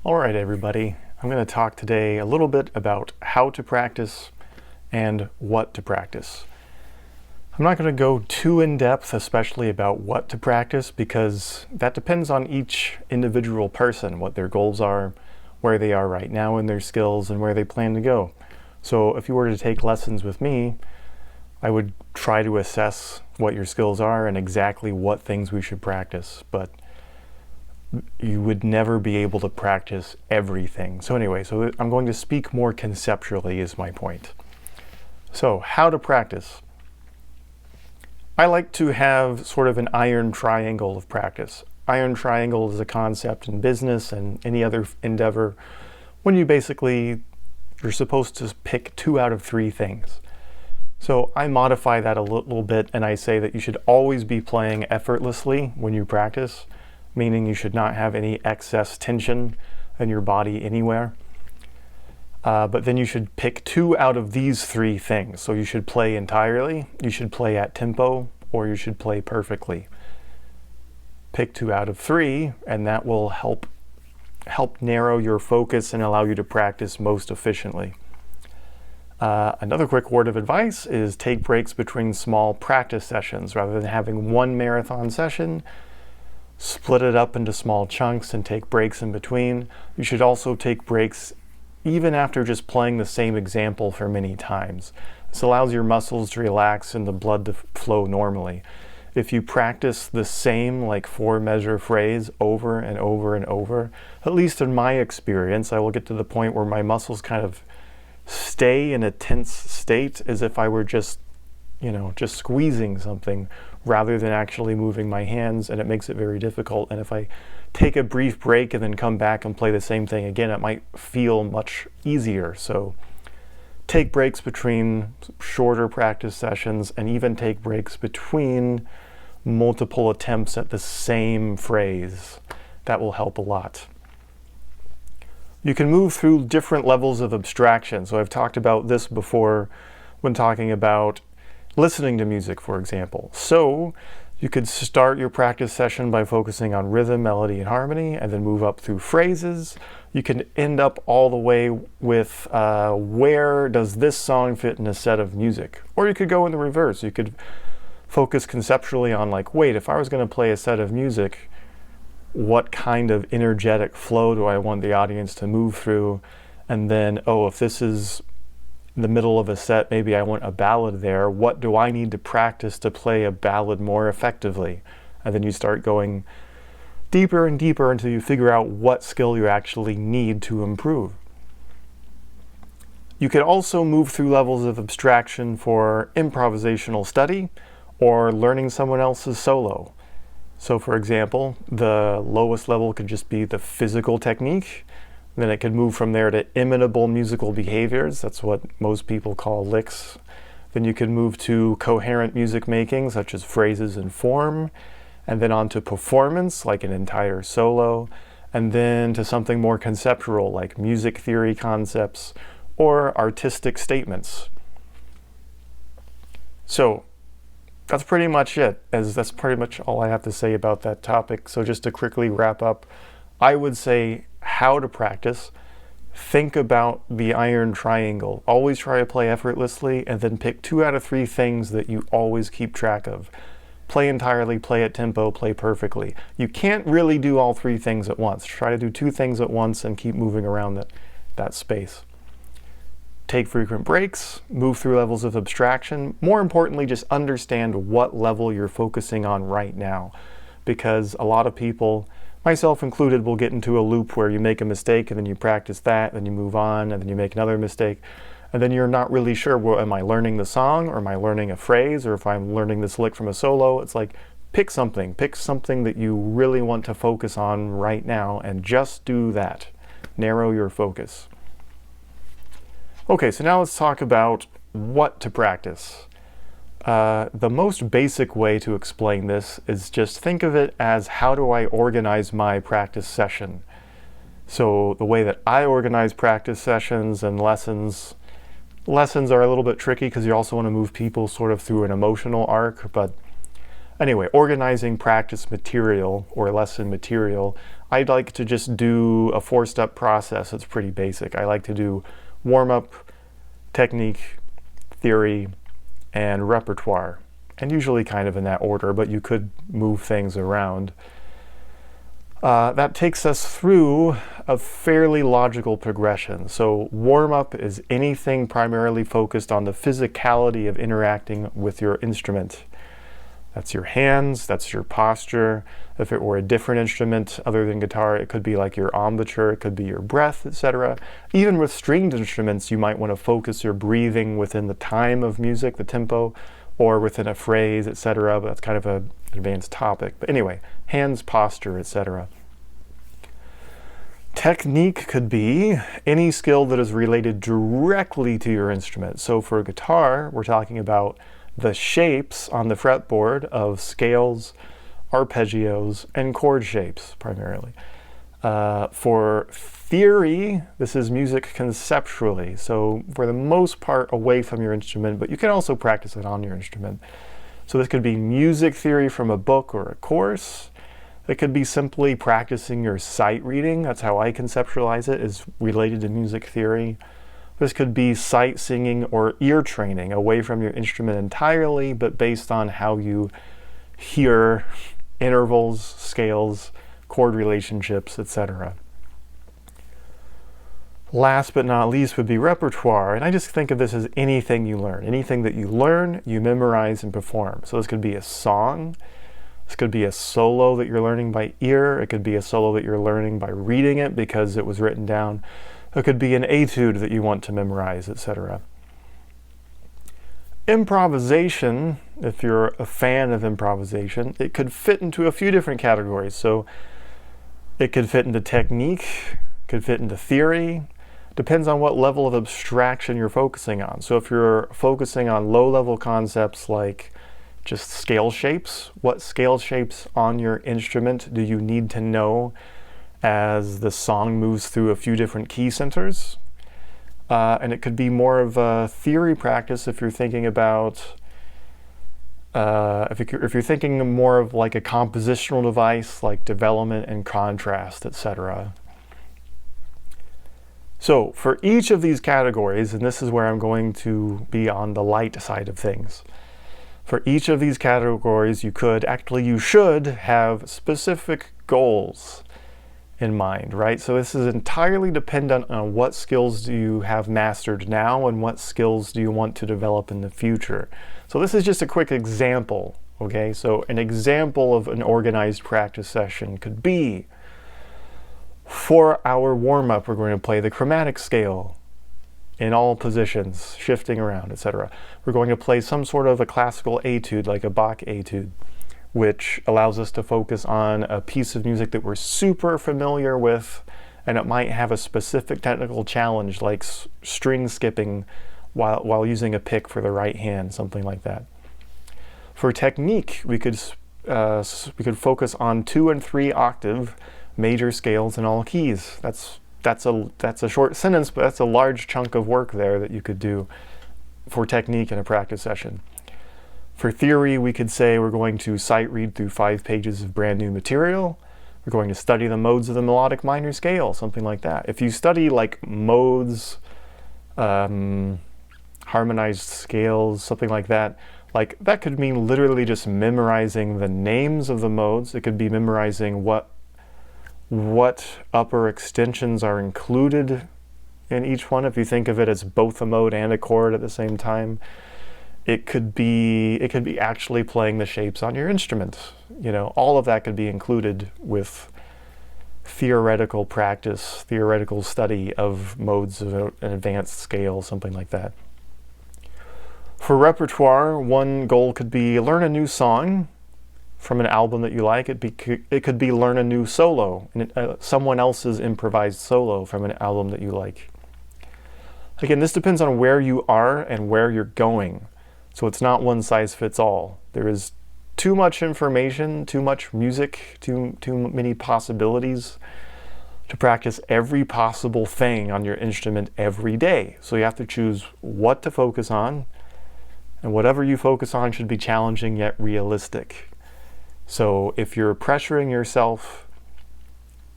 All right, everybody. I'm going to talk today a little bit about how to practice and what to practice. I'm not going to go too in depth, especially about what to practice, because that depends on each individual person, what their goals are, where they are right now in their skills, and where they plan to go. So if you were to take lessons with me, I would try to assess what your skills are and exactly what things we should practice. But you would never be able to practice everything. So anyway, I'm going to speak more conceptually is my point. So how to practice. I like to have sort of an iron triangle of practice. Iron triangle is a concept in business and any other endeavor when you're supposed to pick 2 out of 3 things. So I modify that a little bit and I say that you should always be playing effortlessly when you practice, meaning you should not have any excess tension in your body anywhere. But then you should pick 2 out of these 3 things. So you should play entirely, you should play at tempo, or you should play perfectly. Pick 2 out of 3, and that will help narrow your focus and allow you to practice most efficiently. Another quick word of advice is take breaks between small practice sessions. Rather than having one marathon session, split it up into small chunks and take breaks in between. You should also take breaks even after just playing the same example for many times. This allows your muscles to relax and the blood to flow normally. If you practice the same 4-measure phrase over and over and over, at least in my experience, I will get to the point where my muscles kind of stay in a tense state as if I were just squeezing something rather than actually moving my hands, and it makes it very difficult. And if I take a brief break and then come back and play the same thing again, it might feel much easier. So take breaks between shorter practice sessions and even take breaks between multiple attempts at the same phrase. That will help a lot. You can move through different levels of abstraction. So I've talked about this before when talking about listening to music, for example. So you could start your practice session by focusing on rhythm, melody, and harmony, and then move up through phrases. You can end up all the way with where does this song fit in a set of music? Or you could go in the reverse. You could focus conceptually on wait, if I was going to play a set of music, what kind of energetic flow do I want the audience to move through? And then, if this is the middle of a set, maybe I want a ballad there. What do I need to practice to play a ballad more effectively? And then you start going deeper and deeper until you figure out what skill you actually need to improve. You can also move through levels of abstraction for improvisational study or learning someone else's solo. So for example, the lowest level could just be the physical technique. Then it could move from there to imitable musical behaviors. That's what most people call licks. Then you could move to coherent music making, such as phrases and form, and then on to performance, like an entire solo, and then to something more conceptual, like music theory concepts or artistic statements. So that's pretty much it, as that's pretty much all I have to say about that topic. So just to quickly wrap up, I would say how to practice. Think about the iron triangle. Always try to play effortlessly and then pick 2 out of 3 things that you always keep track of. Play entirely, play at tempo, play perfectly. You can't really do all 3 things at once. Try to do 2 things at once and keep moving around that space. Take frequent breaks, move through levels of abstraction. More importantly, just understand what level you're focusing on right now. Because a lot of people, myself included, will get into a loop where you make a mistake and then you practice that, then you move on, and then you make another mistake. And then you're not really sure, well, am I learning the song, or am I learning a phrase, or if I'm learning this lick from a solo? It's pick something that you really want to focus on right now and just do that. Narrow your focus. Okay, so now let's talk about what to practice. The most basic way to explain this is just think of it as, how do I organize my practice session? So the way that I organize practice sessions and lessons are a little bit tricky because you also want to move people sort of through an emotional arc. But anyway, organizing practice material or lesson material, I'd like to just do a 4-step process. It's pretty basic. I like to do warm-up, technique, theory, and repertoire, and usually kind of in that order, but you could move things around. That takes us through a fairly logical progression. So warm-up is anything primarily focused on the physicality of interacting with your instrument. That's your hands, that's your posture. If it were a different instrument other than guitar, it could be like your embouchure, it could be your breath, etc. Even with stringed instruments, you might want to focus your breathing within the time of music, the tempo, or within a phrase, etc. But that's kind of an advanced topic. But anyway, hands, posture, etc. Technique could be any skill that is related directly to your instrument. So for a guitar, we're talking about the shapes on the fretboard of scales, arpeggios, and chord shapes primarily. For theory, this is music conceptually. So for the most part away from your instrument, but you can also practice it on your instrument. So this could be music theory from a book or a course. It could be simply practicing your sight reading. That's how I conceptualize it, is related to music theory. This could be sight singing or ear training away from your instrument entirely, but based on how you hear intervals, scales, chord relationships, etc. Last but not least would be repertoire, and I just think of this as anything you learn. Anything that you learn, you memorize and perform. So this could be a song. This could be a solo that you're learning by ear. It could be a solo that you're learning by reading it because it was written down. It could be an etude that you want to memorize, etc. Improvisation, if you're a fan of improvisation, it could fit into a few different categories. So it could fit into technique, could fit into theory. Depends on what level of abstraction you're focusing on. So if you're focusing on low-level concepts like just scale shapes, what scale shapes on your instrument do you need to know as the song moves through a few different key centers? And it could be more of a theory practice if you're thinking about, if you're thinking more of like a compositional device like development and contrast, etc. So for each of these categories, and this is where I'm going to be on the light side of things, for each of these categories, you should have specific goals in mind, right? So this is entirely dependent on what skills do you have mastered now and what skills do you want to develop in the future. So this is just a quick example, okay? So an example of an organized practice session could be, for our warm-up, we're going to play the chromatic scale in all positions, shifting around, etc. We're going to play some sort of a classical etude, like a Bach etude, which allows us to focus on a piece of music that we're super familiar with, and it might have a specific technical challenge, like string skipping while using a pick for the right hand, something like that. For technique, we could focus on 2 and 3 octave major scales in all keys. That's a short sentence, but that's a large chunk of work there that you could do for technique in a practice session. For theory, we could say we're going to sight read through 5 pages of brand new material. We're going to study the modes of the melodic minor scale, something like that. If you study like modes, harmonized scales, something like that could mean literally just memorizing the names of the modes. It could be memorizing what upper extensions are included in each one, if you think of it as both a mode and a chord at the same time. It could be actually playing the shapes on your instrument. All of that could be included with theoretical practice, theoretical study of modes of an advanced scale, something like that. For repertoire, one goal could be learn a new song from an album that you like. It could be learn a new solo, someone else's improvised solo from an album that you like. Again, this depends on where you are and where you're going. So it's not one size fits all. There is too much information, too much music, too many possibilities to practice every possible thing on your instrument every day. So you have to choose what to focus on, and whatever you focus on should be challenging yet realistic. So if you're pressuring yourself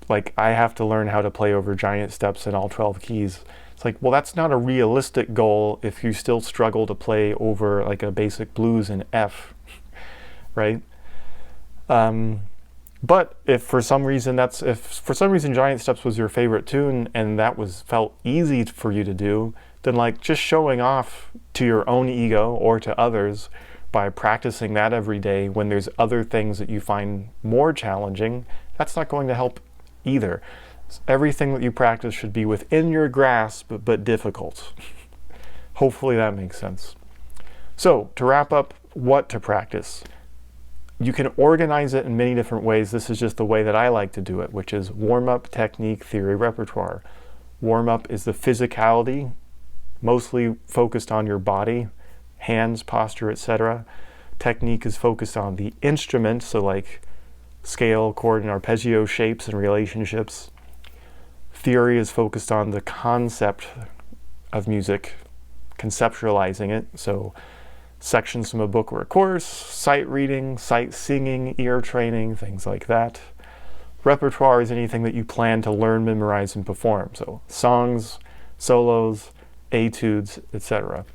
like I have to learn how to play over giant steps in all 12 keys. It's like, well, that's not a realistic goal if you still struggle to play over like a basic blues in F, right? But if for some reason Giant Steps was your favorite tune and that felt easy for you to do, then like just showing off to your own ego or to others by practicing that every day when there's other things that you find more challenging, that's not going to help either. Everything that you practice should be within your grasp, but difficult. Hopefully that makes sense. So to wrap up, what to practice. You can organize it in many different ways. This is just the way that I like to do it, which is warm-up, technique, theory, repertoire. Warm-up is the physicality, mostly focused on your body, hands, posture, etc. Technique is focused on the instrument, so like scale, chord, and arpeggio shapes and relationships. Theory is focused on the concept of music, conceptualizing it, so sections from a book or a course, sight reading, sight singing, ear training, things like that. Repertoire is anything that you plan to learn, memorize, and perform, so songs, solos, etudes, etc.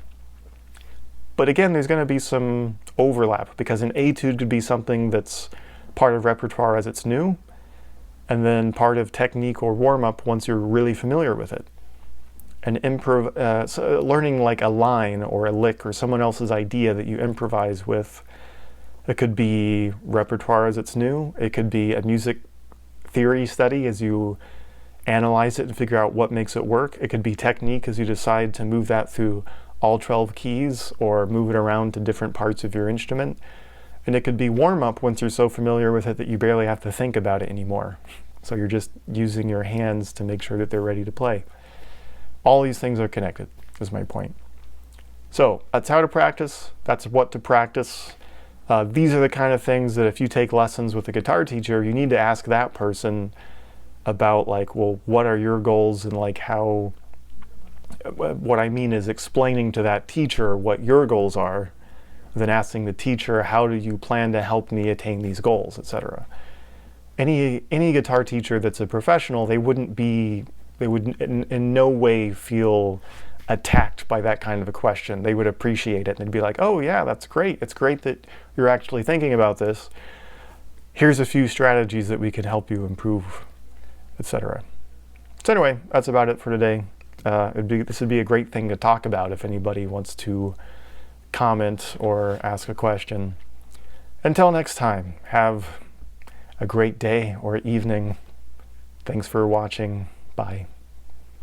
But again, there's going to be some overlap because an etude could be something that's part of repertoire as it's new, and then part of technique or warm-up once you're really familiar with it. And learning like a line or a lick or someone else's idea that you improvise with, it could be repertoire as it's new. It could be a music theory study as you analyze it and figure out what makes it work. It could be technique as you decide to move that through all 12 keys or move it around to different parts of your instrument. And it could be warm-up once you're so familiar with it that you barely have to think about it anymore. So you're just using your hands to make sure that they're ready to play. All these things are connected, is my point. So that's how to practice. That's what to practice. These are the kind of things that if you take lessons with a guitar teacher, you need to ask that person about like, well, what are your goals and like how, what I mean is explaining to that teacher what your goals are, then asking the teacher, how do you plan to help me attain these goals, etc. Any guitar teacher that's a professional, they would in no way feel attacked by that kind of a question. They would appreciate it and they'd be like, oh yeah, that's great. It's great that you're actually thinking about this. Here's a few strategies that we can help you improve, etc. So anyway, that's about it for today. This would be a great thing to talk about if anybody wants to comment or ask a question. Until next time, have a great day or evening. Thanks for watching. Bye.